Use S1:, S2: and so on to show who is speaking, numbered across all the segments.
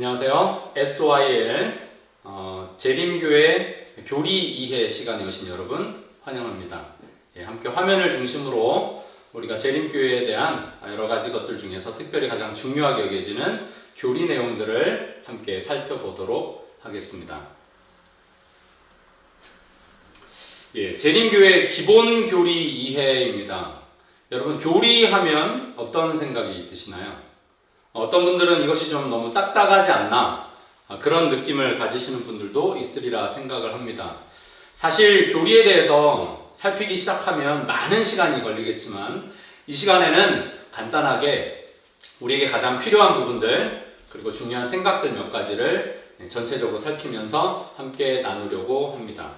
S1: 안녕하세요. SYL 재림교회 교리 이해 시간에 오신 여러분 환영합니다. 함께 화면을 중심으로 우리가 재림교회에 대한 여러 가지 것들 중에서 특별히 가장 중요하게 여겨지는 교리 내용들을 함께 살펴보도록 하겠습니다. 재림교회 기본 교리 이해입니다. 여러분, 교리하면 어떤 생각이 드시나요? 어떤 분들은 이것이 좀 너무 딱딱하지 않나 그런 느낌을 가지시는 분들도 있으리라 생각을 합니다. 사실 교리에 대해서 살피기 시작하면 많은 시간이 걸리겠지만 이 시간에는 간단하게 우리에게 가장 필요한 부분들 그리고 중요한 생각들 몇 가지를 전체적으로 살피면서 함께 나누려고 합니다.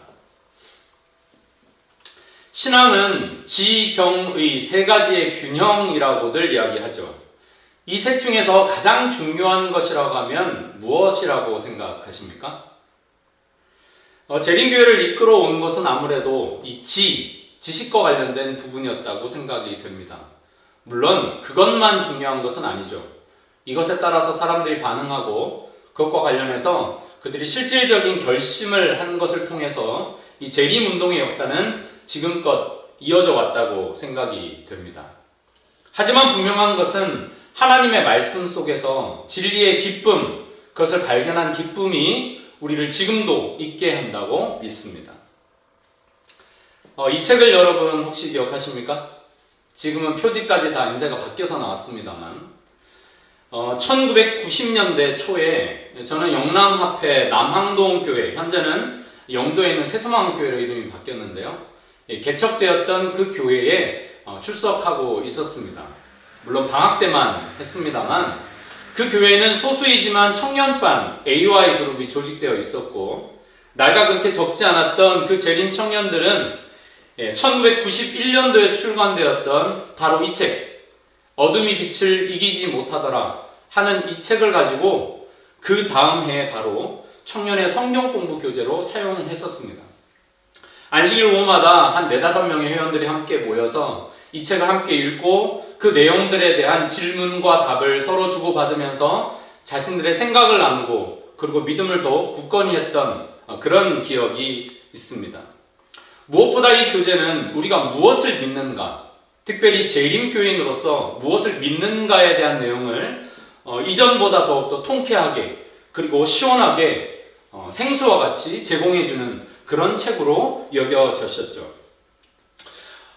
S1: 신앙은 지정의 세 가지의 균형이라고들 이야기하죠. 이 셋 중에서 가장 중요한 것이라고 하면 무엇이라고 생각하십니까? 재림교회를 이끌어 온 것은 아무래도 이 지식과 관련된 부분이었다고 생각이 됩니다. 물론 그것만 중요한 것은 아니죠. 이것에 따라서 사람들이 반응하고 그것과 관련해서 그들이 실질적인 결심을 한 것을 통해서 이 재림운동의 역사는 지금껏 이어져 왔다고 생각이 됩니다. 하지만 분명한 것은 하나님의 말씀 속에서 진리의 기쁨, 그것을 발견한 기쁨이 우리를 지금도 있게 한다고 믿습니다. 이 책을 여러분 혹시 기억하십니까? 지금은 표지까지 다 인쇄가 바뀌어서 나왔습니다만 1990년대 초에 저는 영남합회 남항동교회, 현재는 영도에 있는 새소망교회로 이름이 바뀌었는데요. 개척되었던 그 교회에 출석하고 있었습니다. 물론 방학 때만 했습니다만 그 교회는 소수이지만 청년반 AY 그룹이 조직되어 있었고 나이가 그렇게 적지 않았던 그 재림 청년들은 1991년도에 출간되었던 바로 이 책, 어둠이 빛을 이기지 못하더라 하는 이 책을 가지고 그 다음 해에 바로 청년의 성경 공부 교재로 사용했었습니다. 안식일 오후마다 한 4-5명의 회원들이 함께 모여서 이 책을 함께 읽고 그 내용들에 대한 질문과 답을 서로 주고받으면서 자신들의 생각을 나누고 그리고 믿음을 더 굳건히 했던 그런 기억이 있습니다. 무엇보다 이 교재는 우리가 무엇을 믿는가, 특별히 재림교인으로서 무엇을 믿는가에 대한 내용을 이전보다 더욱더 통쾌하게 그리고 시원하게 생수와 같이 제공해주는 그런 책으로 여겨졌었죠.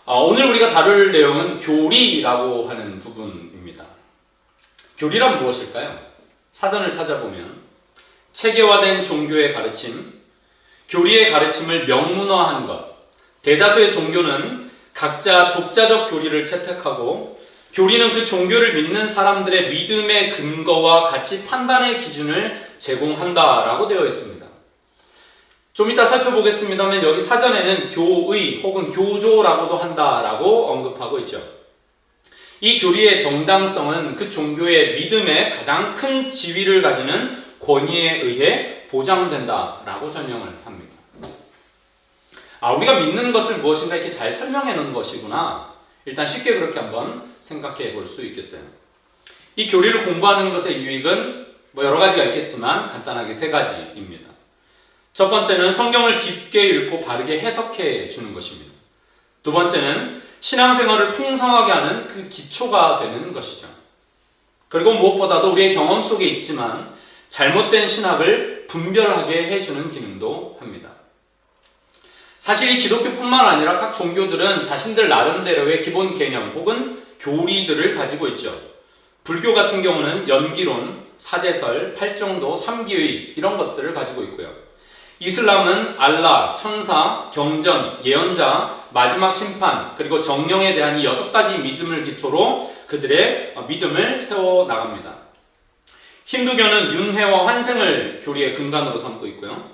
S1: 오늘 우리가 다룰 내용은 교리라고 하는 부분입니다. 교리란 무엇일까요? 사전을 찾아보면 체계화된 종교의 가르침, 교리의 가르침을 명문화한 것, 대다수의 종교는 각자 독자적 교리를 채택하고 교리는 그 종교를 믿는 사람들의 믿음의 근거와 가치 판단의 기준을 제공한다라고 되어 있습니다. 좀 이따 살펴보겠습니다만 여기 사전에는 교의 혹은 교조라고도 한다라고 언급하고 있죠. 이 교리의 정당성은 그 종교의 믿음에 가장 큰 지위를 가지는 권위에 의해 보장된다라고 설명을 합니다. 우리가 믿는 것을 무엇인가 이렇게 잘 설명해 놓은 것이구나. 일단 쉽게 그렇게 한번 생각해 볼 수 있겠어요. 이 교리를 공부하는 것의 유익은 여러 가지가 있겠지만 간단하게 3가지입니다. 첫 번째는 성경을 깊게 읽고 바르게 해석해 주는 것입니다. 두 번째는 신앙생활을 풍성하게 하는 그 기초가 되는 것이죠. 그리고 무엇보다도 우리의 경험 속에 있지만 잘못된 신학을 분별하게 해주는 기능도 합니다. 사실 이 기독교뿐만 아니라 각 종교들은 자신들 나름대로의 기본 개념 혹은 교리들을 가지고 있죠. 불교 같은 경우는 연기론, 사제설, 팔정도, 삼기의 이런 것들을 가지고 있고요. 이슬람은 알라, 천사, 경전, 예언자, 마지막 심판, 그리고 정령에 대한 이 6가지 믿음을 기초로 그들의 믿음을 세워나갑니다. 힌두교는 윤회와 환생을 교리의 근간으로 삼고 있고요.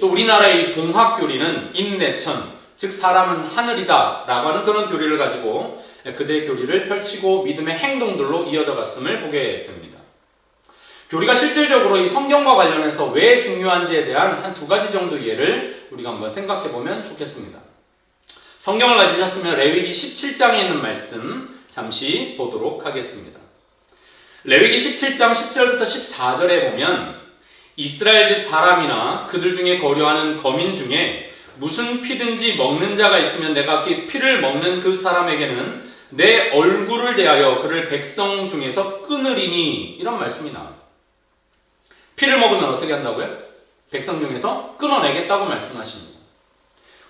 S1: 또 우리나라의 동학교리는 인내천, 즉 사람은 하늘이다 라고 하는 그런 교리를 가지고 그들의 교리를 펼치고 믿음의 행동들로 이어져 갔음을 보게 됩니다. 교리가 실질적으로 이 성경과 관련해서 왜 중요한지에 대한 한 2가지 정도 예를 우리가 한번 생각해 보면 좋겠습니다. 성경을 가지셨으면 레위기 17장에 있는 말씀 잠시 보도록 하겠습니다. 레위기 17장 10절부터 14절에 보면 이스라엘 집 사람이나 그들 중에 거류하는 거민 중에 무슨 피든지 먹는 자가 있으면 내가 그 피를 먹는 그 사람에게는 내 얼굴을 대하여 그를 백성 중에서 끊으리니, 이런 말씀이 나와요. 피를 먹으면 어떻게 한다고요? 백성 중에서 끊어내겠다고 말씀하십니다.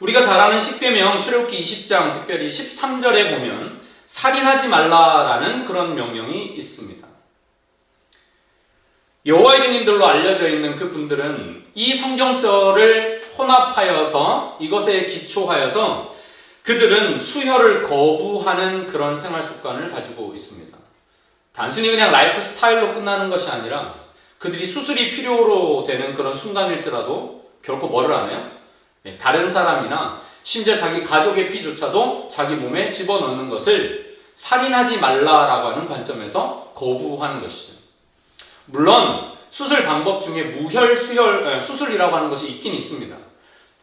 S1: 우리가 잘 아는 십계명 출애굽기 20장 특별히 13절에 보면 살인하지 말라라는 그런 명령이 있습니다. 여호와의 증인들로 알려져 있는 그 분들은 이 성경절을 혼합하여서 이것에 기초하여서 그들은 수혈을 거부하는 그런 생활 습관을 가지고 있습니다. 단순히 그냥 라이프 스타일로 끝나는 것이 아니라 그들이 수술이 필요로 되는 그런 순간일지라도 결코 뭐를 안 해요? 다른 사람이나 심지어 자기 가족의 피조차도 자기 몸에 집어넣는 것을 살인하지 말라라고 하는 관점에서 거부하는 것이죠. 물론 수술 방법 중에 무혈, 수혈, 수술이라고 하는 것이 있긴 있습니다.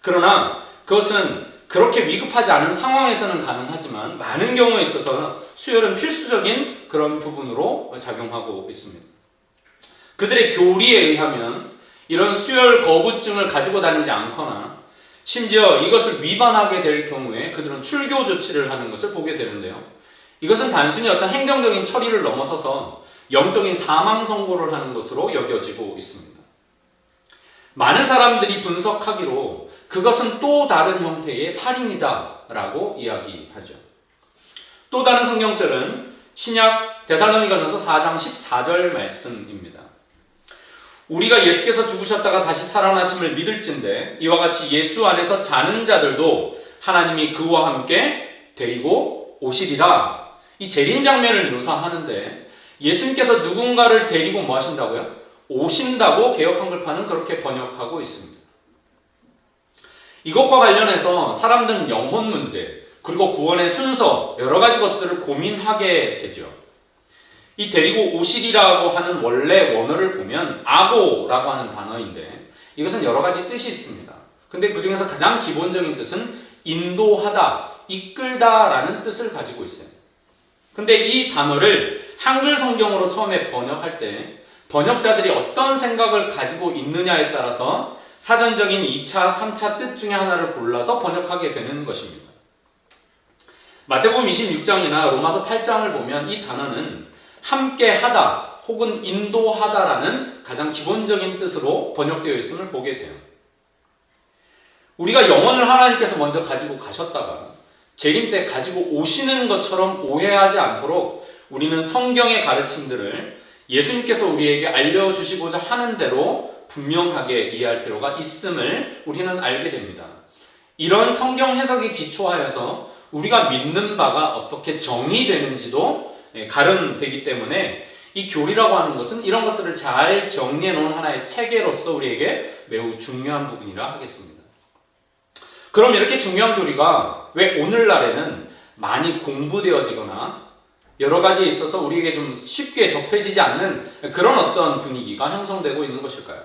S1: 그러나 그것은 그렇게 위급하지 않은 상황에서는 가능하지만 많은 경우에 있어서는 수혈은 필수적인 그런 부분으로 작용하고 있습니다. 그들의 교리에 의하면 이런 수혈 거부증을 가지고 다니지 않거나 심지어 이것을 위반하게 될 경우에 그들은 출교 조치를 하는 것을 보게 되는데요. 이것은 단순히 어떤 행정적인 처리를 넘어서서 영적인 사망 선고를 하는 것으로 여겨지고 있습니다. 많은 사람들이 분석하기로 그것은 또 다른 형태의 살인이다 라고 이야기하죠. 또 다른 성경절은 신약 데살로니가전서 4장 14절 말씀입니다. 우리가 예수께서 죽으셨다가 다시 살아나심을 믿을진대 이와 같이 예수 안에서 자는 자들도 하나님이 그와 함께 데리고 오시리라. 이 재림 장면을 묘사하는데 예수님께서 누군가를 데리고 뭐 하신다고요? 오신다고 개역 한글판은 그렇게 번역하고 있습니다. 이것과 관련해서 사람들은 영혼 문제 그리고 구원의 순서 여러 가지 것들을 고민하게 되죠. 이 데리고 오시리라고 하는 원래 원어를 보면 아고라고 하는 단어인데 이것은 여러 가지 뜻이 있습니다. 근데 그 중에서 가장 기본적인 뜻은 인도하다, 이끌다라는 뜻을 가지고 있어요. 근데 이 단어를 한글 성경으로 처음에 번역할 때 번역자들이 어떤 생각을 가지고 있느냐에 따라서 사전적인 2차, 3차 뜻 중에 하나를 골라서 번역하게 되는 것입니다. 마태복음 26장이나 로마서 8장을 보면 이 단어는 함께 하다 혹은 인도하다라는 가장 기본적인 뜻으로 번역되어 있음을 보게 돼요. 우리가 영혼을 하나님께서 먼저 가지고 가셨다가 재림 때 가지고 오시는 것처럼 오해하지 않도록 우리는 성경의 가르침들을 예수님께서 우리에게 알려주시고자 하는 대로 분명하게 이해할 필요가 있음을 우리는 알게 됩니다. 이런 성경 해석에 기초하여서 우리가 믿는 바가 어떻게 정의되는지도 가름되기 때문에 이 교리라고 하는 것은 이런 것들을 잘 정리해 놓은 하나의 체계로서 우리에게 매우 중요한 부분이라 하겠습니다. 그럼 이렇게 중요한 교리가 왜 오늘날에는 많이 공부되어지거나 여러 가지에 있어서 우리에게 좀 쉽게 접해지지 않는 그런 어떤 분위기가 형성되고 있는 것일까요?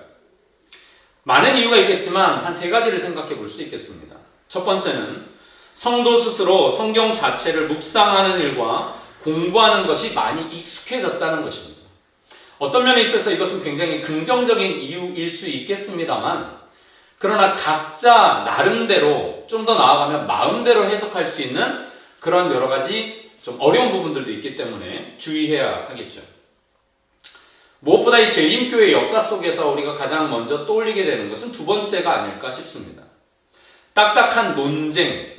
S1: 많은 이유가 있겠지만 한 세 가지를 생각해 볼 수 있겠습니다. 첫 번째는 성도 스스로 성경 자체를 묵상하는 일과 공부하는 것이 많이 익숙해졌다는 것입니다. 어떤 면에 있어서 이것은 굉장히 긍정적인 이유일 수 있겠습니다만 그러나 각자 나름대로 좀 더 나아가면 마음대로 해석할 수 있는 그런 여러 가지 좀 어려운 부분들도 있기 때문에 주의해야 하겠죠. 무엇보다 이 재림교회 역사 속에서 우리가 가장 먼저 떠올리게 되는 것은 두 번째가 아닐까 싶습니다. 딱딱한 논쟁.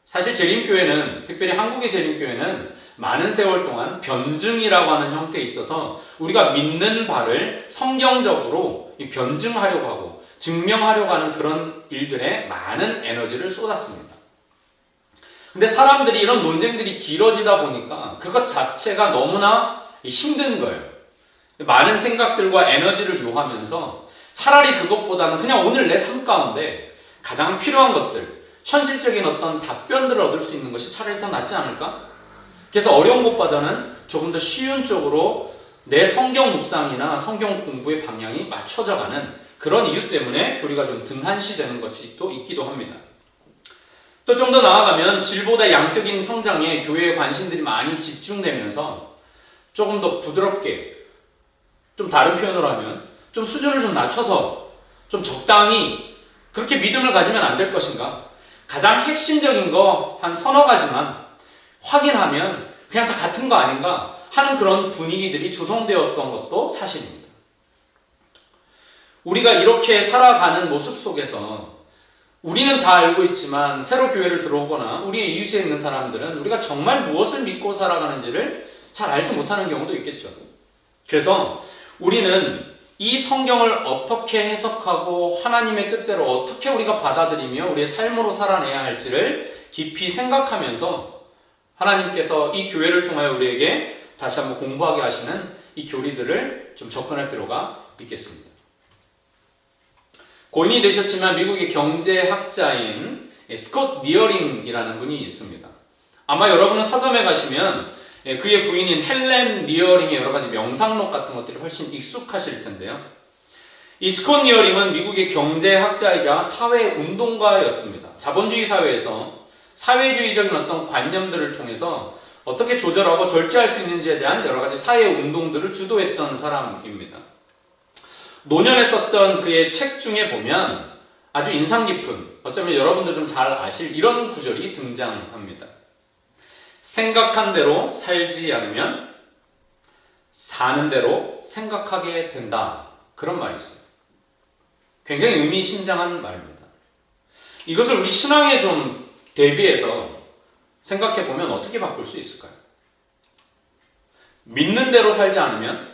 S1: 사실 재림교회는, 특별히 한국의 재림교회는 많은 세월 동안 변증이라고 하는 형태에 있어서 우리가 믿는 바를 성경적으로 변증하려고 하고 증명하려고 하는 그런 일들에 많은 에너지를 쏟았습니다. 근데 사람들이 이런 논쟁들이 길어지다 보니까 그것 자체가 너무나 힘든 거예요. 많은 생각들과 에너지를 요하면서 차라리 그것보다는 그냥 오늘 내 삶 가운데 가장 필요한 것들, 현실적인 어떤 답변들을 얻을 수 있는 것이 차라리 더 낫지 않을까? 그래서 어려운 것보다는 조금 더 쉬운 쪽으로 내 성경 묵상이나 성경 공부의 방향이 맞춰져 가는 그런 이유 때문에 교리가 좀 등한시되는 것이 또 있기도 합니다. 또 좀 더 나아가면 질보다 양적인 성장에 교회의 관심들이 많이 집중되면서 조금 더 부드럽게 좀 다른 표현으로 하면 좀 수준을 좀 낮춰서 좀 적당히 그렇게 믿음을 가지면 안 될 것인가? 가장 핵심적인 거 한 서너 가지만 확인하면 그냥 다 같은 거 아닌가 하는 그런 분위기들이 조성되었던 것도 사실입니다. 우리가 이렇게 살아가는 모습 속에서 우리는 다 알고 있지만 새로 교회를 들어오거나 우리의 이웃에 있는 사람들은 우리가 정말 무엇을 믿고 살아가는지를 잘 알지 못하는 경우도 있겠죠. 그래서 우리는 이 성경을 어떻게 해석하고 하나님의 뜻대로 어떻게 우리가 받아들이며 우리의 삶으로 살아내야 할지를 깊이 생각하면서 하나님께서 이 교회를 통하여 우리에게 다시 한번 공부하게 하시는 이 교리들을 좀 접근할 필요가 있겠습니다. 고인이 되셨지만 미국의 경제학자인 스콧 리어링이라는 분이 있습니다. 아마 여러분은 서점에 가시면 그의 부인인 헬렌 리어링의 여러 가지 명상록 같은 것들이 훨씬 익숙하실 텐데요. 이 스콧 리어링은 미국의 경제학자이자 사회운동가였습니다. 자본주의 사회에서 사회주의적인 어떤 관념들을 통해서 어떻게 조절하고 절제할 수 있는지에 대한 여러 가지 사회운동들을 주도했던 사람입니다. 노년에 썼던 그의 책 중에 보면 아주 인상 깊은, 어쩌면 여러분도 좀 잘 아실 이런 구절이 등장합니다. 생각한 대로 살지 않으면 사는 대로 생각하게 된다. 그런 말이 있어요. 굉장히 의미심장한 말입니다. 이것을 우리 신앙에 좀 대비해서 생각해 보면 어떻게 바꿀 수 있을까요? 믿는 대로 살지 않으면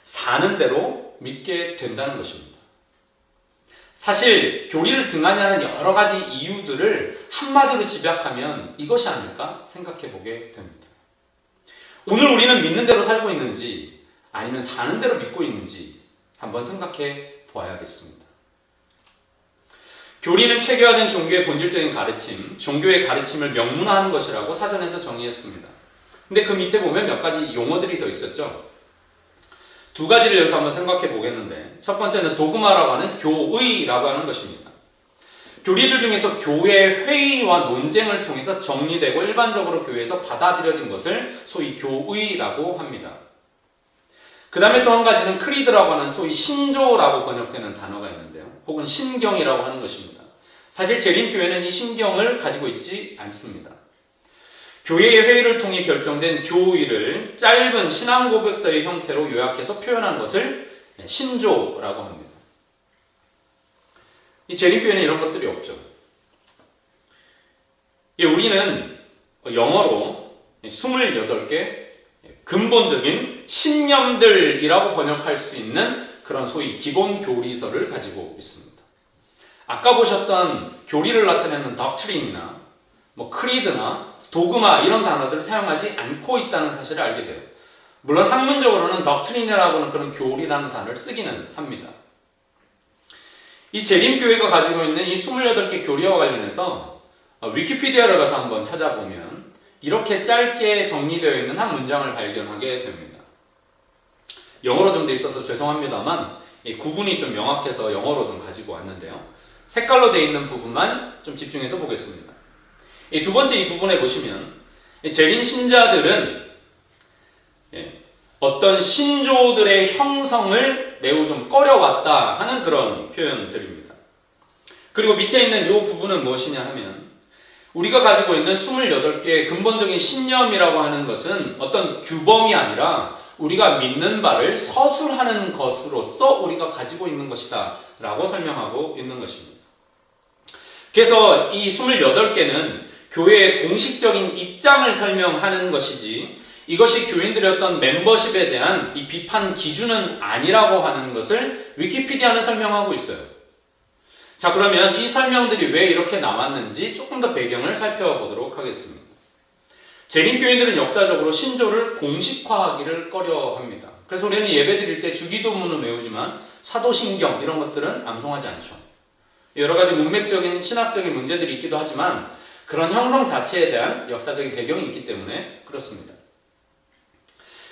S1: 사는 대로 믿게 된다는 것입니다. 사실 교리를 등한히 하는 여러 가지 이유들을 한마디로 집약하면 이것이 아닐까 생각해 보게 됩니다. 오늘 우리는 믿는 대로 살고 있는지 아니면 사는 대로 믿고 있는지 한번 생각해 보아야겠습니다. 교리는 체계화된 종교의 본질적인 가르침, 종교의 가르침을 명문화하는 것이라고 사전에서 정의했습니다. 근데 그 밑에 보면 몇 가지 용어들이 더 있었죠. 두 가지를 여기서 한번 생각해 보겠는데, 첫 번째는 도그마라고 하는 교의라고 하는 것입니다. 교리들 중에서 교회 회의와 논쟁을 통해서 정리되고 일반적으로 교회에서 받아들여진 것을 소위 교의라고 합니다. 그 다음에 또 한 가지는 크리드라고 하는 소위 신조라고 번역되는 단어가 있는데요. 혹은 신경이라고 하는 것입니다. 사실 재림교회는 이 신경을 가지고 있지 않습니다. 교회의 회의를 통해 결정된 교의를 짧은 신앙 고백서의 형태로 요약해서 표현한 것을 신조라고 합니다. 이 재림교회는 이런 것들이 없죠. 우리는 영어로 28개 근본적인 신념들이라고 번역할 수 있는 그런 소위 기본 교리서를 가지고 있습니다. 아까 보셨던 교리를 나타내는 doctrine이나 크리드나 도그마 이런 단어들을 사용하지 않고 있다는 사실을 알게 돼요. 물론 학문적으로는 doctrine이라고 하는 그런 교리라는 단어를 쓰기는 합니다. 이 재림교회가 가지고 있는 이 28개 교리와 관련해서 위키피디아를 가서 한번 찾아보면 이렇게 짧게 정리되어 있는 한 문장을 발견하게 됩니다. 영어로 좀 돼 있어서 죄송합니다만 구분이 좀 명확해서 영어로 좀 가지고 왔는데요. 색깔로 되어 있는 부분만 좀 집중해서 보겠습니다. 두 번째 이 부분에 보시면 재림 신자들은 어떤 신조들의 형성을 매우 좀 꺼려왔다 하는 그런 표현들입니다. 그리고 밑에 있는 이 부분은 무엇이냐 하면 우리가 가지고 있는 28개의 근본적인 신념이라고 하는 것은 어떤 규범이 아니라 우리가 믿는 바를 서술하는 것으로서 우리가 가지고 있는 것이다 라고 설명하고 있는 것입니다. 그래서 이 28개는 교회의 공식적인 입장을 설명하는 것이지 이것이 교인들의 어떤 멤버십에 대한 이 비판 기준은 아니라고 하는 것을 위키피디아는 설명하고 있어요. 자, 그러면 이 설명들이 왜 이렇게 나왔는지 조금 더 배경을 살펴보도록 하겠습니다. 재림교인들은 역사적으로 신조를 공식화하기를 꺼려합니다. 그래서 우리는 예배드릴 때 주기도문을 외우지만 사도신경 이런 것들은 암송하지 않죠. 여러 가지 문맥적인 신학적인 문제들이 있기도 하지만 그런 형성 자체에 대한 역사적인 배경이 있기 때문에 그렇습니다.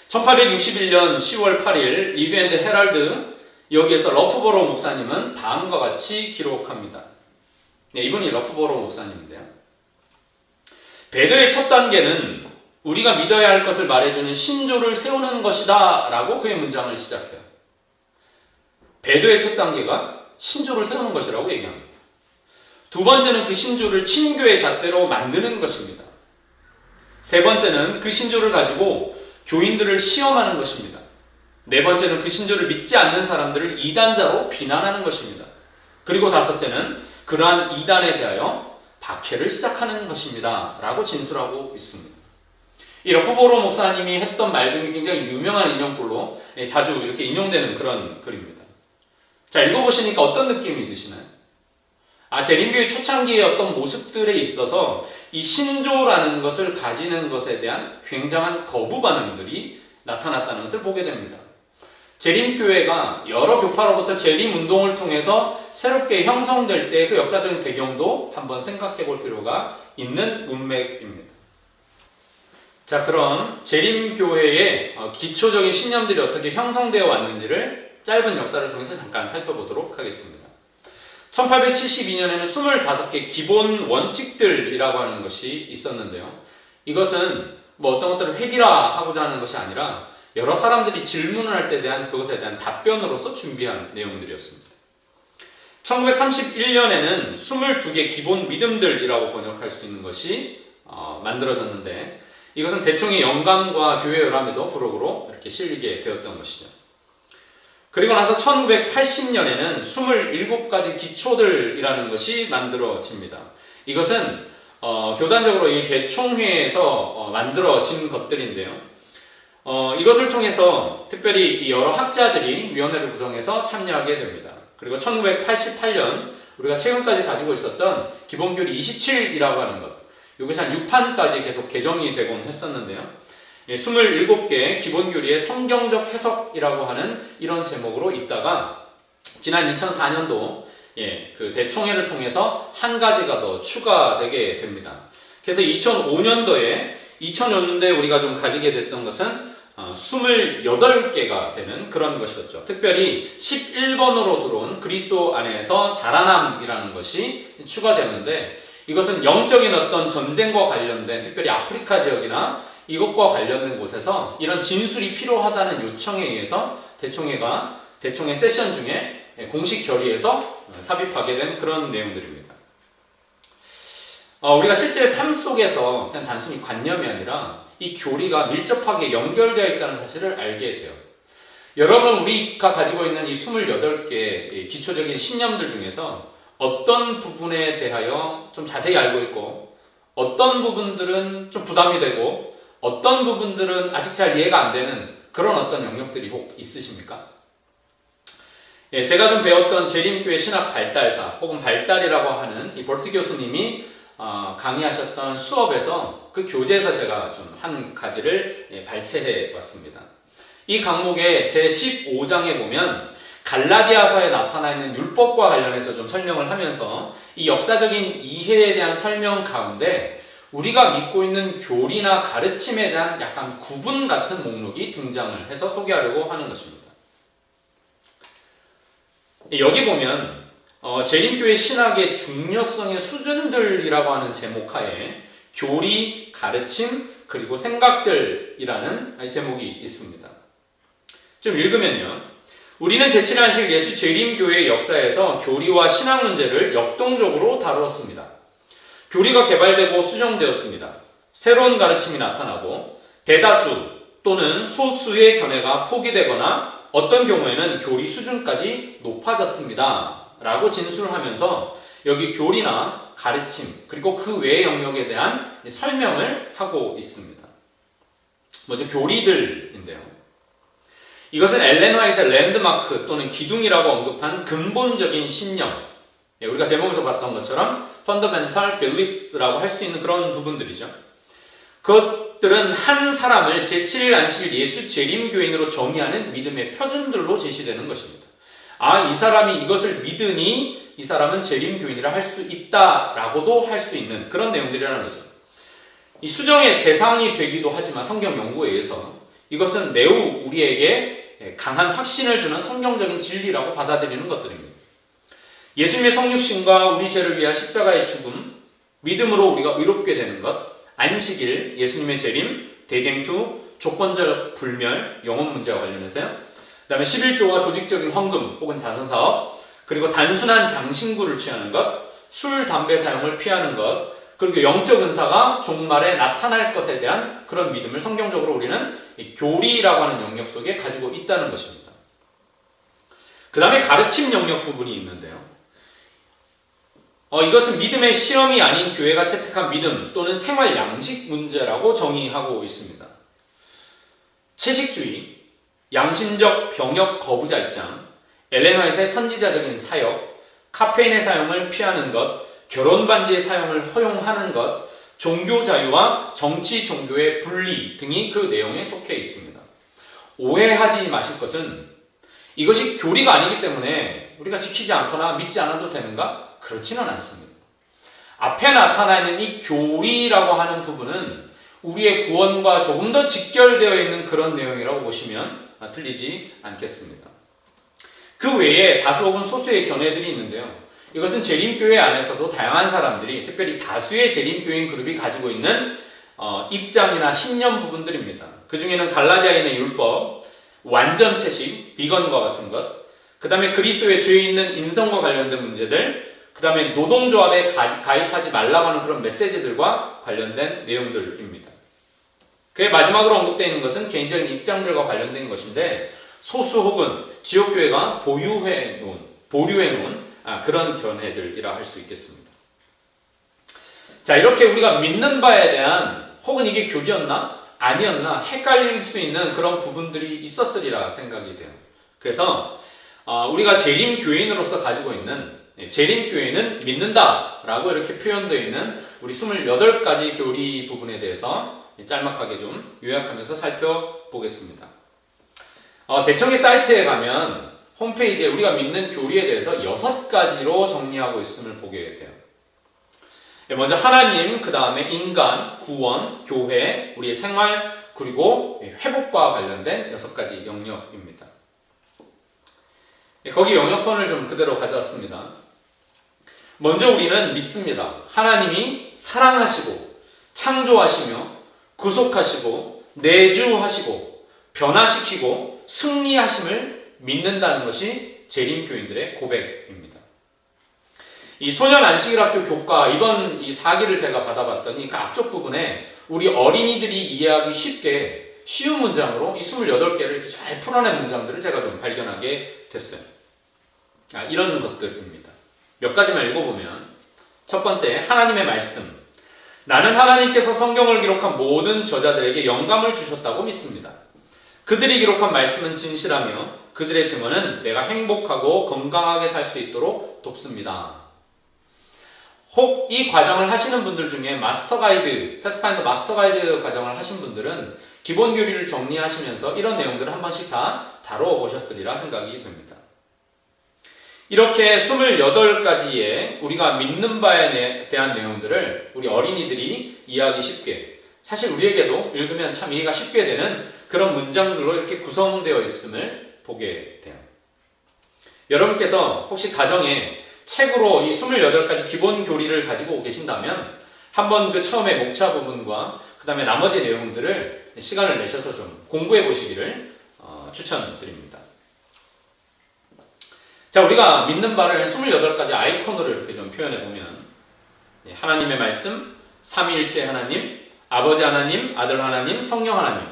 S1: 1861년 10월 8일 리뷰 앤드 헤럴드 여기에서 러프버로 목사님은 다음과 같이 기록합니다. 이분이 러프버로 목사님인데요. 배도의 첫 단계는 우리가 믿어야 할 것을 말해주는 신조를 세우는 것이다 라고 그의 문장을 시작해요. 배도의 첫 단계가 신조를 세우는 것이라고 얘기합니다. 두 번째는 그 신조를 친교의 잣대로 만드는 것입니다. 세 번째는 그 신조를 가지고 교인들을 시험하는 것입니다. 네 번째는 그 신조를 믿지 않는 사람들을 이단자로 비난하는 것입니다. 그리고 다섯째는 그러한 이단에 대하여 박해를 시작하는 것입니다 라고 진술하고 있습니다. 이 러프보로 목사님이 했던 말 중에 굉장히 유명한 인용글로 자주 이렇게 인용되는 그런 글입니다. 자, 읽어보시니까 어떤 느낌이 드시나요? 재림교회 초창기의 어떤 모습들에 있어서 이 신조라는 것을 가지는 것에 대한 굉장한 거부 반응들이 나타났다는 것을 보게 됩니다. 재림교회가 여러 교파로부터 재림운동을 통해서 새롭게 형성될 때 그 역사적인 배경도 한번 생각해 볼 필요가 있는 문맥입니다. 자, 그럼 재림교회의 기초적인 신념들이 어떻게 형성되어 왔는지를 짧은 역사를 통해서 잠깐 살펴보도록 하겠습니다. 1872년에는 25개 기본 원칙들이라고 하는 것이 있었는데요. 이것은 어떤 것들을 획일화하고자 하는 것이 아니라 여러 사람들이 질문을 할 때 대한 그것에 대한 답변으로서 준비한 내용들이었습니다. 1931년에는 22개 기본 믿음들이라고 번역할 수 있는 것이 만들어졌는데 이것은 대충의 영감과 교회 열람에도 부록으로 이렇게 실리게 되었던 것이죠. 그리고 나서 1980년에는 27가지 기초들이라는 것이 만들어집니다. 이것은 교단적으로 이 대총회에서 만들어진 것들인데요. 이것을 통해서 특별히 여러 학자들이 위원회를 구성해서 참여하게 됩니다. 그리고 1988년 우리가 최근까지 가지고 있었던 기본교리 27이라고 하는 것, 여기서 한 6판까지 계속 개정이 되곤 했었는데요. 27개 기본교리의 성경적 해석이라고 하는 이런 제목으로 있다가 지난 2004년도 그 대총회를 통해서 한 가지가 더 추가되게 됩니다. 그래서 2005년도에 우리가 좀 가지게 됐던 것은 28개가 되는 그런 것이었죠. 특별히 11번으로 들어온 그리스도 안에서 자라남이라는 것이 추가되는데 이것은 영적인 어떤 전쟁과 관련된 특별히 아프리카 지역이나 이것과 관련된 곳에서 이런 진술이 필요하다는 요청에 의해서 대총회 세션 중에 공식 결의에서 삽입하게 된 그런 내용들입니다. 우리가 실제 삶 속에서 그냥 단순히 관념이 아니라 이 교리가 밀접하게 연결되어 있다는 사실을 알게 돼요. 여러분, 우리가 가지고 있는 이 28개의 기초적인 신념들 중에서 어떤 부분에 대하여 좀 자세히 알고 있고 어떤 부분들은 좀 부담이 되고 어떤 부분들은 아직 잘 이해가 안 되는 그런 어떤 영역들이 혹 있으십니까? 제가 좀 배웠던 재림교회 신학 발달사 혹은 발달이라고 하는 이 볼트 교수님이 강의하셨던 수업에서 그 교재에서 제가 좀 한 가지를 발췌해 왔습니다. 이 강목의 제15장에 보면 갈라디아서에 나타나 있는 율법과 관련해서 좀 설명을 하면서 이 역사적인 이해에 대한 설명 가운데 우리가 믿고 있는 교리나 가르침에 대한 약간 구분 같은 목록이 등장을 해서 소개하려고 하는 것입니다. 여기 보면 재림교회 신학의 중요성의 수준들이라고 하는 제목하에 교리, 가르침, 그리고 생각들이라는 제목이 있습니다. 좀 읽으면요. 우리는 제7회 안식 예수 재림교회의 역사에서 교리와 신학 문제를 역동적으로 다루었습니다. 교리가 개발되고 수정되었습니다. 새로운 가르침이 나타나고 대다수 또는 소수의 견해가 포기되거나 어떤 경우에는 교리 수준까지 높아졌습니다. 라고 진술하면서 여기 교리나 가르침 그리고 그 외의 영역에 대한 설명을 하고 있습니다. 먼저 교리들인데요. 이것은 엘렌 화이트의 랜드마크 또는 기둥이라고 언급한 근본적인 신념, 우리가 제목에서 봤던 것처럼 fundamental beliefs라고 할 수 있는 그런 부분들이죠. 그것들은 한 사람을 제7일 안식일 예수 재림교인으로 정의하는 믿음의 표준들로 제시되는 것입니다. 이 사람이 이것을 믿으니 이 사람은 재림교인이라 할 수 있다라고도 할 수 있는 그런 내용들이라는 거죠. 이 수정의 대상이 되기도 하지만 성경 연구에 의해서 이것은 매우 우리에게 강한 확신을 주는 성경적인 진리라고 받아들이는 것들입니다. 예수님의 성육신과 우리 죄를 위한 십자가의 죽음, 믿음으로 우리가 의롭게 되는 것, 안식일, 예수님의 재림, 대쟁투, 조건적 불멸, 영혼 문제와 관련해서요. 그 다음에 11조와 조직적인 헌금 혹은 자선사업, 그리고 단순한 장신구를 취하는 것, 술, 담배 사용을 피하는 것, 그리고 영적 은사가 종말에 나타날 것에 대한 그런 믿음을 성경적으로 우리는 교리라고 하는 영역 속에 가지고 있다는 것입니다. 그 다음에 가르침 영역 부분이 있는데요. 이것은 믿음의 시험이 아닌 교회가 채택한 믿음 또는 생활 양식 문제라고 정의하고 있습니다. 채식주의, 양심적 병역 거부자 입장, 엘렌 화이트의 선지자적인 사역, 카페인의 사용을 피하는 것, 결혼 반지의 사용을 허용하는 것, 종교 자유와 정치 종교의 분리 등이 그 내용에 속해 있습니다. 오해하지 마실 것은 이것이 교리가 아니기 때문에 우리가 지키지 않거나 믿지 않아도 되는가? 그렇지는 않습니다. 앞에 나타나 있는 이 교리라고 하는 부분은 우리의 구원과 조금 더 직결되어 있는 그런 내용이라고 보시면 틀리지 않겠습니다. 그 외에 다수 혹은 소수의 견해들이 있는데요. 이것은 재림교회 안에서도 다양한 사람들이, 특별히 다수의 재림교인 그룹이 가지고 있는 입장이나 신념 부분들입니다. 그 중에는 갈라디아인의 율법, 완전 채식, 비건과 같은 것, 그 다음에 그리스도의 죄 있는 인성과 관련된 문제들, 그 다음에 노동조합에 가입하지 말라고 하는 그런 메시지들과 관련된 내용들입니다. 그의 마지막으로 언급되어 있는 것은 개인적인 입장들과 관련된 것인데, 소수 혹은 지역교회가 보류해 놓은 그런 견해들이라 할 수 있겠습니다. 자, 이렇게 우리가 믿는 바에 대한 혹은 이게 교리였나? 아니었나? 헷갈릴 수 있는 그런 부분들이 있었으리라 생각이 돼요. 그래서 우리가 재림교인으로서 가지고 있는 재림교회는 믿는다라고 이렇게 표현되어 있는 우리 28가지 교리 부분에 대해서 짤막하게 좀 요약하면서 살펴보겠습니다. 대청의 사이트에 가면 홈페이지에 우리가 믿는 교리에 대해서 6가지로 정리하고 있음을 보게 돼요. 먼저 하나님, 그 다음에 인간, 구원, 교회, 우리의 생활, 그리고 회복과 관련된 6가지 영역입니다. 거기 영역편을 좀 그대로 가져왔습니다. 먼저 우리는 믿습니다. 하나님이 사랑하시고 창조하시며 구속하시고 내주하시고 변화시키고 승리하심을 믿는다는 것이 재림교인들의 고백입니다. 이 소년 안식일학교 교과 이번 이 4기를 제가 받아봤더니 그 앞쪽 부분에 우리 어린이들이 이해하기 쉽게 쉬운 문장으로 이 28개를 이렇게 잘 풀어낸 문장들을 제가 좀 발견하게 됐어요. 이런 것들입니다. 몇 가지만 읽어보면, 첫 번째, 하나님의 말씀. 나는 하나님께서 성경을 기록한 모든 저자들에게 영감을 주셨다고 믿습니다. 그들이 기록한 말씀은 진실하며 그들의 증언은 내가 행복하고 건강하게 살 수 있도록 돕습니다. 혹 이 과정을 하시는 분들 중에 마스터 가이드, 패스파인더 마스터 가이드 과정을 하신 분들은 기본 교리를 정리하시면서 이런 내용들을 한 번씩 다 다루어 보셨으리라 생각이 됩니다. 이렇게 28가지의 우리가 믿는 바에 대한 내용들을 우리 어린이들이 이해하기 쉽게, 사실 우리에게도 읽으면 참 이해가 쉽게 되는 그런 문장들로 이렇게 구성되어 있음을 보게 돼요. 여러분께서 혹시 가정에 책으로 이 28가지 기본 교리를 가지고 계신다면 한번 그 처음에 목차 부분과 그 다음에 나머지 내용들을 시간을 내셔서 좀 공부해 보시기를 추천드립니다. 자, 우리가 믿는 바를 28가지 아이콘으로 이렇게 좀 표현해 보면, 하나님의 말씀, 삼위일체 하나님, 아버지 하나님, 아들 하나님, 성령 하나님,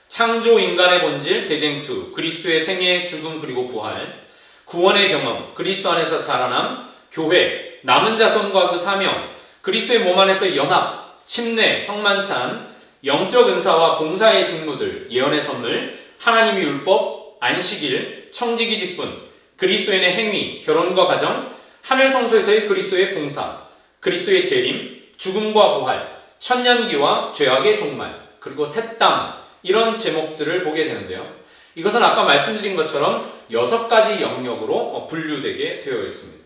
S1: 창조 인간의 본질, 대쟁투, 그리스도의 생애, 죽음, 그리고 부활, 구원의 경험, 그리스도 안에서 자라남, 교회, 남은 자손과 그 사명, 그리스도의 몸 안에서의 연합, 침례, 성만찬, 영적 은사와 봉사의 직무들, 예언의 선물, 하나님의 율법, 안식일, 청지기 직분, 그리스도인의 행위, 결혼과 가정, 하늘 성소에서의 그리스도의 봉사, 그리스도의 재림, 죽음과 부활, 천년기와 죄악의 종말, 그리고 새 땅, 이런 제목들을 보게 되는데요. 이것은 아까 말씀드린 것처럼 6가지 영역으로 분류되게 되어 있습니다.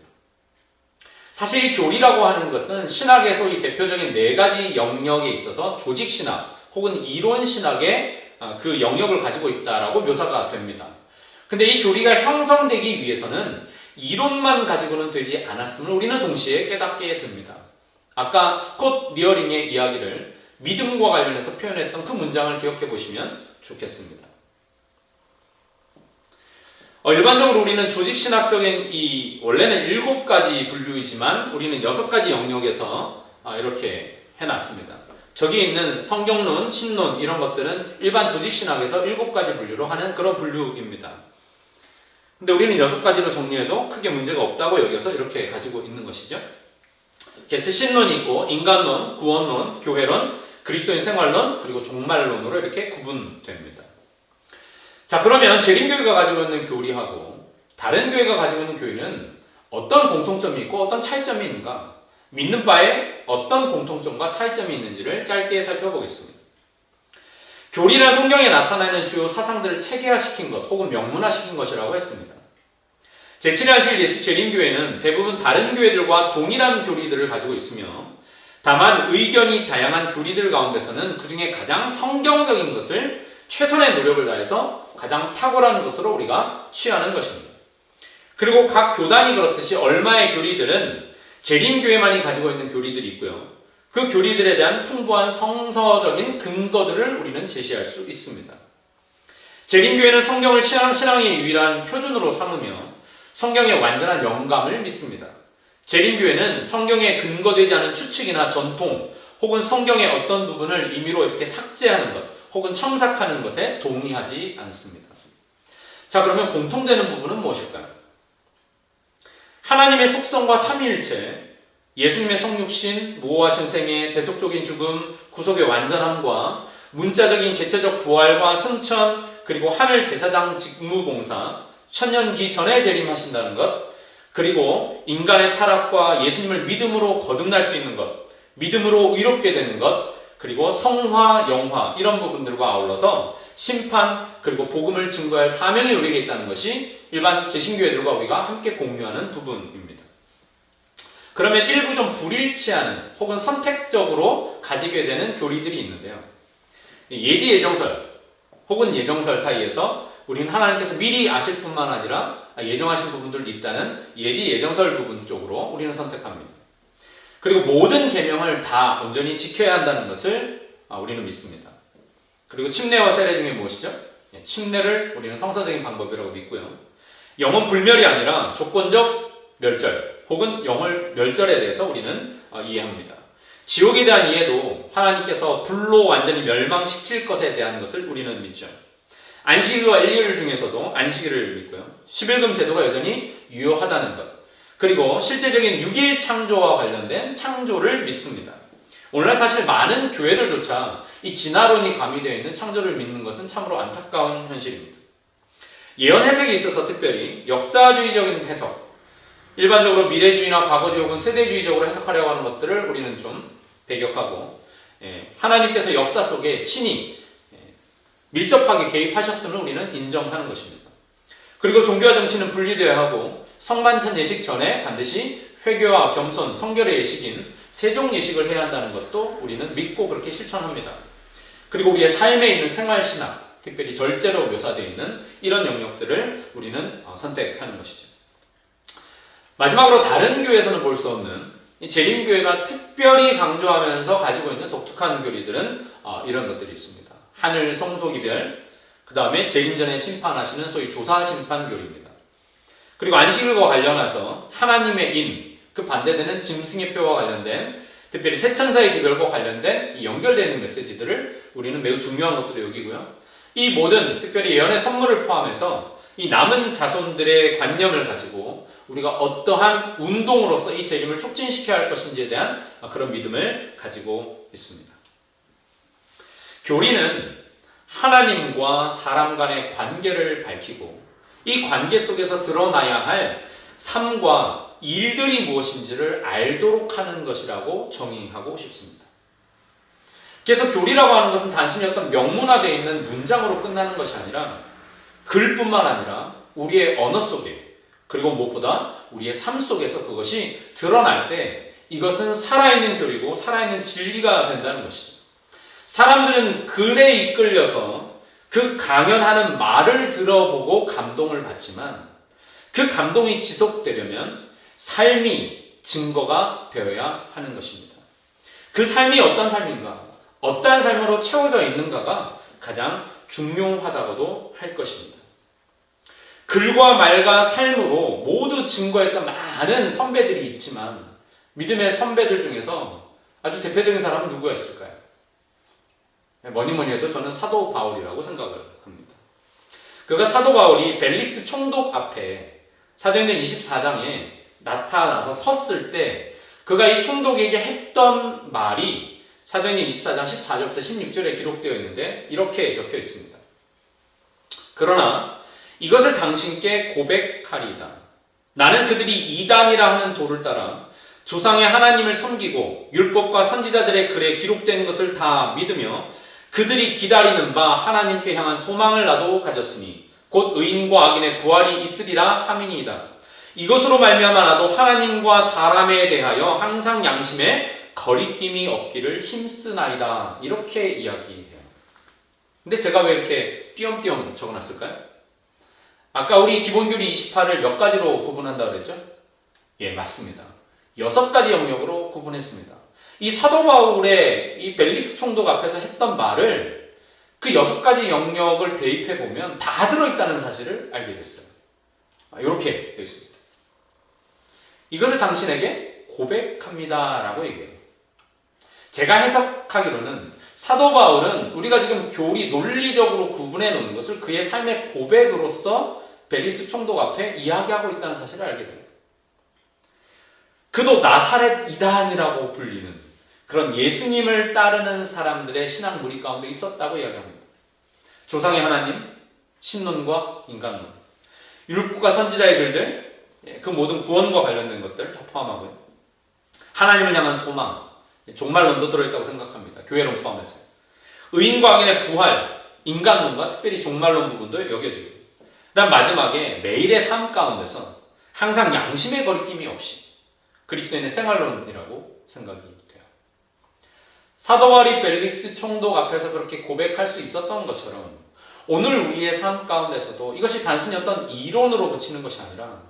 S1: 사실 이 교리라고 하는 것은 신학의 소위 대표적인 4가지 영역에 있어서 조직신학 혹은 이론신학의 그 영역을 가지고 있다라고 묘사가 됩니다. 근데 이 교리가 형성되기 위해서는 이론만 가지고는 되지 않았음을 우리는 동시에 깨닫게 됩니다. 아까 스콧 리어링의 이야기를 믿음과 관련해서 표현했던 그 문장을 기억해 보시면 좋겠습니다. 일반적으로 우리는 조직신학적인 원래는 7가지 분류이지만 우리는 6가지 영역에서 이렇게 해놨습니다. 저기 있는 성경론, 신론 이런 것들은 일반 조직신학에서 7가지 분류로 하는 그런 분류입니다. 근데 우리는 6가지로 정리해도 크게 문제가 없다고 여겨서 이렇게 가지고 있는 것이죠. 그래서 신론이 있고 인간론, 구원론, 교회론, 그리스도인 생활론, 그리고 종말론으로 이렇게 구분됩니다. 자, 그러면 재림교회가 가지고 있는 교리하고 다른 교회가 가지고 있는 교리는 어떤 공통점이 있고 어떤 차이점이 있는가? 믿는 바에 어떤 공통점과 차이점이 있는지를 짧게 살펴보겠습니다. 교리는 성경에 나타나는 주요 사상들을 체계화시킨 것 혹은 명문화시킨 것이라고 했습니다. 제7일 예수 재림교회는 대부분 다른 교회들과 동일한 교리들을 가지고 있으며 다만 의견이 다양한 교리들 가운데서는 그 중에 가장 성경적인 것을 최선의 노력을 다해서 가장 탁월한 것으로 우리가 취하는 것입니다. 그리고 각 교단이 그렇듯이 얼마의 교리들은 재림교회만이 가지고 있는 교리들이 있고요. 그 교리들에 대한 풍부한 성서적인 근거들을 우리는 제시할 수 있습니다. 재림교회는 성경을 신앙의 유일한 표준으로 삼으며 성경의 완전한 영감을 믿습니다. 재림교회는 성경에 근거되지 않은 추측이나 전통 혹은 성경의 어떤 부분을 임의로 이렇게 삭제하는 것 혹은 첨삭하는 것에 동의하지 않습니다. 자, 그러면 공통되는 부분은 무엇일까요? 하나님의 속성과 삼위일체, 예수님의 성육신, 무오하신 생애, 대속적인 죽음, 구속의 완전함과 문자적인 개체적 부활과 승천, 그리고 하늘 제사장 직무봉사, 천년기 전에 재림하신다는 것, 그리고 인간의 타락과 예수님을 믿음으로 거듭날 수 있는 것, 믿음으로 의롭게 되는 것, 그리고 성화, 영화 이런 부분들과 아울러서 심판 그리고 복음을 증거할 사명이 우리에게 있다는 것이 일반 개신교회들과 우리가 함께 공유하는 부분입니다. 그러면 일부 좀 불일치하는 혹은 선택적으로 가지게 되는 교리들이 있는데요. 예지 예정설 혹은 예정설 사이에서 우리는 하나님께서 미리 아실 뿐만 아니라 예정하신 부분들도 있다는 예지 예정설 부분 쪽으로 우리는 선택합니다. 그리고 모든 계명을 다 온전히 지켜야 한다는 것을 우리는 믿습니다. 그리고 침례와 세례 중에 무엇이죠? 침례를 우리는 성서적인 방법이라고 믿고요. 영혼 불멸이 아니라 조건적 멸절 혹은 영혼 멸절에 대해서 우리는 이해합니다. 지옥에 대한 이해도 하나님께서 불로 완전히 멸망시킬 것에 대한 것을 우리는 믿죠. 안식일과 일요일 중에서도 안식일을 믿고요. 11금 제도가 여전히 유효하다는 것. 그리고 실제적인 6일 창조와 관련된 창조를 믿습니다. 오늘날 사실 많은 교회들조차 이 진화론이 가미되어 있는 창조를 믿는 것은 참으로 안타까운 현실입니다. 예언 해석에 있어서 특별히 역사주의적인 해석, 일반적으로 미래주의나 과거주의 혹은 세대주의적으로 해석하려고 하는 것들을 우리는 좀 배격하고 하나님께서 역사 속에 친히 밀접하게 개입하셨음을 우리는 인정하는 것입니다. 그리고 종교와 정치는 분리되어야 하고 성만찬 예식 전에 반드시 회개와 겸손, 성결의 예식인 세종 예식을 해야 한다는 것도 우리는 믿고 그렇게 실천합니다. 그리고 우리의 삶에 있는 생활신학, 특별히 절제로 묘사되어 있는 이런 영역들을 우리는 선택하는 것이죠. 마지막으로 다른 교회에서는 볼 수 없는 이 재림교회가 특별히 강조하면서 가지고 있는 독특한 교리들은 이런 것들이 있습니다. 하늘 성소기별, 그 다음에 재림 전에 심판하시는 소위 조사심판 교리입니다. 그리고 안식일과 관련해서 하나님의 인, 그 반대되는 짐승의 표와 관련된 특별히 새 천사의 기별과 관련된 이 연결되는 메시지들을 우리는 매우 중요한 것들로 여기고요. 이 모든 특별히 예언의 선물을 포함해서 이 남은 자손들의 관념을 가지고 우리가 어떠한 운동으로서 이 재림을 촉진시켜야 할 것인지에 대한 그런 믿음을 가지고 있습니다. 교리는 하나님과 사람 간의 관계를 밝히고 이 관계 속에서 드러나야 할 삶과 일들이 무엇인지를 알도록 하는 것이라고 정의하고 싶습니다. 그래서 교리라고 하는 것은 단순히 어떤 명문화되어 있는 문장으로 끝나는 것이 아니라 글뿐만 아니라 우리의 언어 속에 그리고 무엇보다 우리의 삶 속에서 그것이 드러날 때 이것은 살아있는 교리고 살아있는 진리가 된다는 것이죠. 사람들은 글에 이끌려서 그 강연하는 말을 들어보고 감동을 받지만 그 감동이 지속되려면 삶이 증거가 되어야 하는 것입니다. 그 삶이 어떤 삶인가? 어떠한 삶으로 채워져 있는가가 가장 중요하다고도 할 것입니다. 글과 말과 삶으로 모두 증거했던 많은 선배들이 있지만 믿음의 선배들 중에서 아주 대표적인 사람은 누구였을까요? 뭐니 해도 저는 사도 바울이라고 생각을 합니다. 그가 사도 바울이 벨릭스 총독 앞에 사도행전 24장에 나타나서 섰을 때 그가 이 총독에게 했던 말이 사도행전 24장 14절부터 16절에 기록되어 있는데 이렇게 적혀 있습니다. 그러나 이것을 당신께 고백하리이다. 나는 그들이 이단이라 하는 도를 따라 조상의 하나님을 섬기고 율법과 선지자들의 글에 기록된 것을 다 믿으며 그들이 기다리는 바 하나님께 향한 소망을 나도 가졌으니 곧 의인과 악인의 부활이 있으리라 함이니이다. 이것으로 말미암아 나도 하나님과 사람에 대하여 항상 양심에 거리낌이 없기를 힘쓰나이다. 이렇게 이야기해요. 근데 제가 왜 이렇게 띄엄띄엄 적어놨을까요? 아까 우리 기본교리 28을 몇 가지로 구분한다고 그랬죠? 예, 맞습니다. 6가지 영역으로 구분했습니다. 이 사도 바울의 이 벨릭스 총독 앞에서 했던 말을 그 6가지 영역을 대입해 보면 다 들어있다는 사실을 알게 됐어요. 이렇게 되어 있습니다. 이것을 당신에게 고백합니다 라고 얘기해요. 제가 해석하기로는 사도 바울은 우리가 지금 교리 논리적으로 구분해 놓는 것을 그의 삶의 고백으로서 벨릭스 총독 앞에 이야기하고 있다는 사실을 알게 돼요. 그도 나사렛 이단이라고 불리는 그런 예수님을 따르는 사람들의 신앙 무리 가운데 있었다고 이야기합니다. 조상의 하나님, 신론과 인간론, 율법과 선지자의 글들, 그 모든 구원과 관련된 것들 다 포함하고요. 하나님을 향한 소망, 종말론도 들어있다고 생각합니다. 교회론 포함해서. 의인과 악인의 부활, 인간론과 특별히 종말론 부분도 여겨지고 그 다음 마지막에 매일의 삶 가운데서 항상 양심의 거리낌이 없이 그리스도인의 생활론이라고 생각이 돼요. 사도 바울이 벨릭스 총독 앞에서 그렇게 고백할 수 있었던 것처럼 오늘 우리의 삶 가운데서도 이것이 단순히 어떤 이론으로 그치는 것이 아니라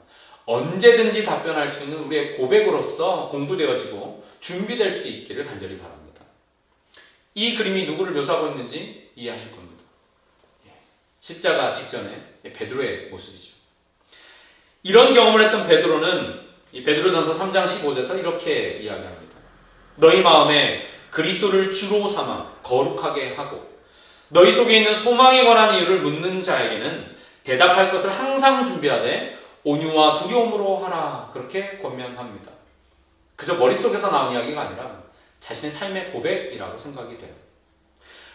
S1: 언제든지 답변할 수 있는 우리의 고백으로서 공부되어지고 준비될 수 있기를 간절히 바랍니다. 이 그림이 누구를 묘사하고 있는지 이해하실 겁니다. 십자가 직전에 베드로의 모습이죠. 이런 경험을 했던 베드로는 이 베드로전서 3장 15절에서 이렇게 이야기합니다. 너희 마음에 그리스도를 주로 삼아 거룩하게 하고 너희 속에 있는 소망에 관한 이유를 묻는 자에게는 대답할 것을 항상 준비하되 온유와 두려움으로 하라. 그렇게 권면합니다. 그저 머릿속에서 나온 이야기가 아니라 자신의 삶의 고백이라고 생각이 돼요.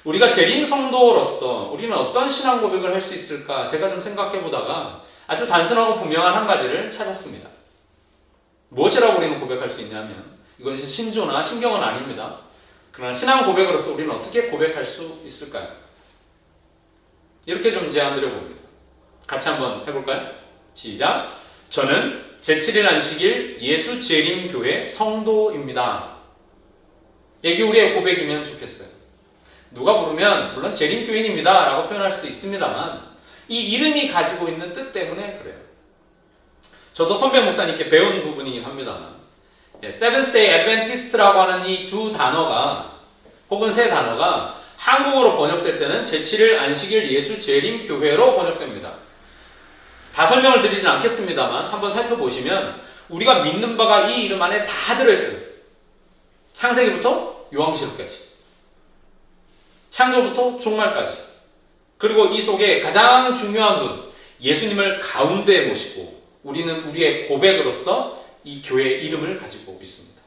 S1: 우리가 재림 성도로서 우리는 어떤 신앙 고백을 할 수 있을까 제가 좀 생각해 보다가 아주 단순하고 분명한 한 가지를 찾았습니다. 무엇이라고 우리는 고백할 수 있냐면 이것이 신조나 신경은 아닙니다. 그러나 신앙 고백으로서 우리는 어떻게 고백할 수 있을까요? 이렇게 좀 제안 드려봅니다. 같이 한번 해볼까요? 시작! 저는 제7일 안식일 예수 재림교회 성도입니다. 이게 우리의 고백이면 좋겠어요. 누가 부르면 물론 재림교인입니다 라고 표현할 수도 있습니다만 이 이름이 가지고 있는 뜻 때문에 그래요. 저도 선배 목사님께 배운 부분이긴 합니다만 Seventh Day Adventist라고 하는 이 두 단어가 혹은 세 단어가 한국어로 번역될 때는 제7일 안식일 예수 재림교회로 번역됩니다. 다 설명을 드리진 않겠습니다만 한번 살펴보시면 우리가 믿는 바가 이 이름 안에 다 들어있어요. 창세기부터 요한계시록까지, 창조부터 종말까지, 그리고 이 속에 가장 중요한 분 예수님을 가운데에 모시고 우리는 우리의 고백으로서 이 교회의 이름을 가지고 있습니다.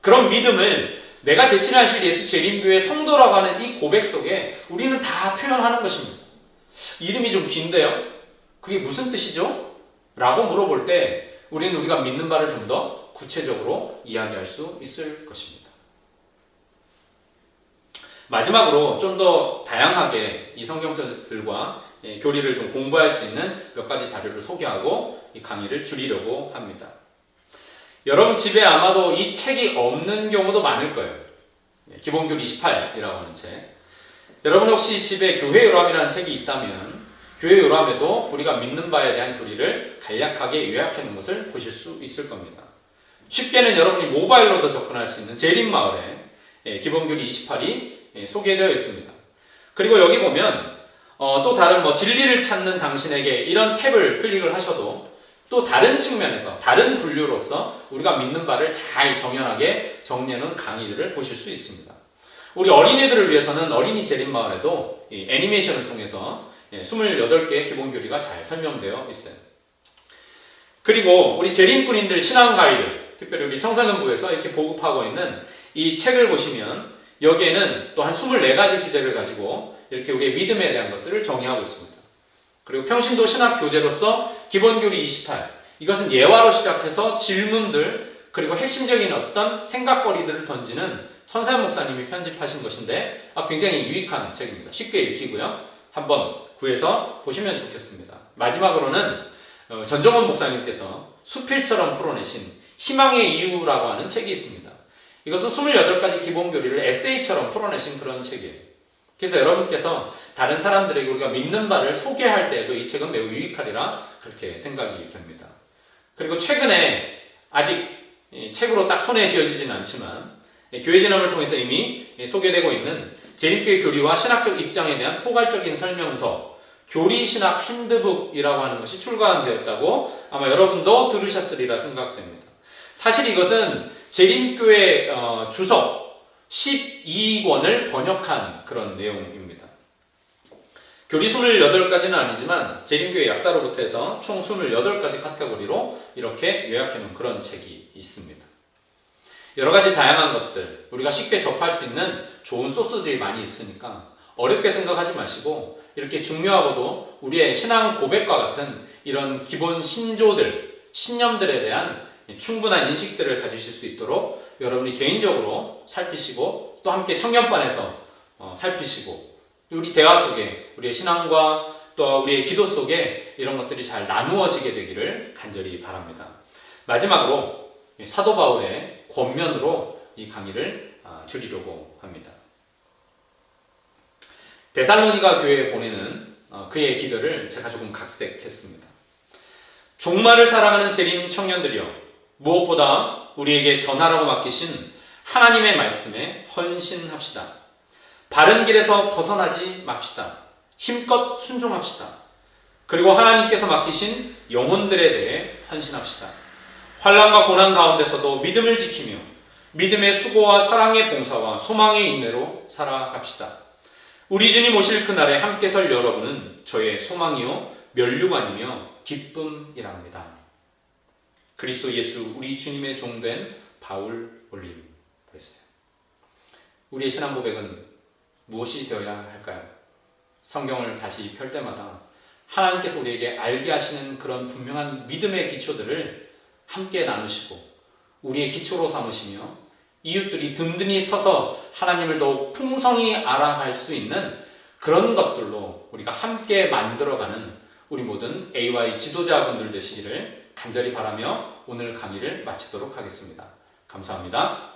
S1: 그런 믿음을 내가 제7일 안식일 예수 재림교회 성도라고 하는 이 고백 속에 우리는 다 표현하는 것입니다. 이름이 좀 긴데요. 그게 무슨 뜻이죠? 라고 물어볼 때 우리는 우리가 믿는 바를 좀 더 구체적으로 이야기할 수 있을 것입니다. 마지막으로 좀 더 다양하게 이 성경책들과 교리를 좀 공부할 수 있는 몇 가지 자료를 소개하고 이 강의를 줄이려고 합니다. 여러분 집에 아마도 이 책이 없는 경우도 많을 거예요. 기본교리 28이라고 하는 책. 여러분 혹시 집에 교회 요람이라는 책이 있다면 교회 요람에도 우리가 믿는 바에 대한 교리를 간략하게 요약해 놓은 것을 보실 수 있을 겁니다. 쉽게는 여러분이 모바일로도 접근할 수 있는 재림마을에 기본교리 28이 소개되어 있습니다. 그리고 여기 보면 또 다른 진리를 찾는 당신에게 이런 탭을 클릭을 하셔도 또 다른 측면에서 다른 분류로서 우리가 믿는 바를 잘 정연하게 정리해놓은 강의들을 보실 수 있습니다. 우리 어린이들을 위해서는 어린이 재림마을에도 이 애니메이션을 통해서 28개의 기본 교리가 잘 설명되어 있어요. 그리고 우리 재림꾼인들 신앙 가이드, 특별히 우리 청소년부에서 이렇게 보급하고 있는 이 책을 보시면 여기에는 또 한 24가지 주제를 가지고 이렇게 우리의 믿음에 대한 것들을 정의하고 있습니다. 그리고 평신도 신학 교재로서 기본 교리 28, 이것은 예화로 시작해서 질문들 그리고 핵심적인 어떤 생각거리들을 던지는 천사연 목사님이 편집하신 것인데 굉장히 유익한 책입니다. 쉽게 읽히고요. 한번 구해서 보시면 좋겠습니다. 마지막으로는 전정원 목사님께서 수필처럼 풀어내신 희망의 이유라고 하는 책이 있습니다. 이것은 28가지 기본 교리를 에세이처럼 풀어내신 그런 책이에요. 그래서 여러분께서 다른 사람들에게 우리가 믿는 바를 소개할 때에도 이 책은 매우 유익하리라 그렇게 생각이 됩니다. 그리고 최근에 아직 책으로 딱 손에 쥐어지지는 않지만 교회 진험을 통해서 이미 소개되고 있는 재림교회 교리와 신학적 입장에 대한 포괄적인 설명서 교리신학 핸드북이라고 하는 것이 출간되었다고 아마 여러분도 들으셨으리라 생각됩니다. 사실 이것은 재림교회 주석 12권을 번역한 그런 내용입니다. 교리 28가지는 아니지만 재림교회 약사로부터 해서 총 28가지 카테고리로 이렇게 요약해놓은 그런 책이 있습니다. 여러가지 다양한 것들, 우리가 쉽게 접할 수 있는 좋은 소스들이 많이 있으니까 어렵게 생각하지 마시고 이렇게 중요하고도 우리의 신앙 고백과 같은 이런 기본 신조들, 신념들에 대한 충분한 인식들을 가지실 수 있도록 여러분이 개인적으로 살피시고 또 함께 청년반에서 살피시고 우리 대화 속에 우리의 신앙과 또 우리의 기도 속에 이런 것들이 잘 나누어지게 되기를 간절히 바랍니다. 마지막으로 사도 바울의 권면으로 이 강의를 줄이려고 합니다. 데살로니가 교회에 보내는 그의 기도를 제가 조금 각색했습니다. 종말을 사랑하는 재림 청년들이여, 무엇보다 우리에게 전하라고 맡기신 하나님의 말씀에 헌신합시다. 바른 길에서 벗어나지 맙시다. 힘껏 순종합시다. 그리고 하나님께서 맡기신 영혼들에 대해 헌신합시다. 환난과 고난 가운데서도 믿음을 지키며 믿음의 수고와 사랑의 봉사와 소망의 인내로 살아갑시다. 우리 주님 오실 그날에 함께 설 여러분은 저의 소망이요 면류관이며 기쁨이랍니다. 그리스도 예수 우리 주님의 종된 바울 올림. 그랬어요. 우리의 신앙 고백은 무엇이 되어야 할까요? 성경을 다시 펼 때마다 하나님께서 우리에게 알게 하시는 그런 분명한 믿음의 기초들을 함께 나누시고 우리의 기초로 삼으시며 이웃들이 든든히 서서 하나님을 더욱 풍성히 알아갈 수 있는 그런 것들로 우리가 함께 만들어가는 우리 모든 AY 지도자분들 되시기를 간절히 바라며 오늘 강의를 마치도록 하겠습니다. 감사합니다.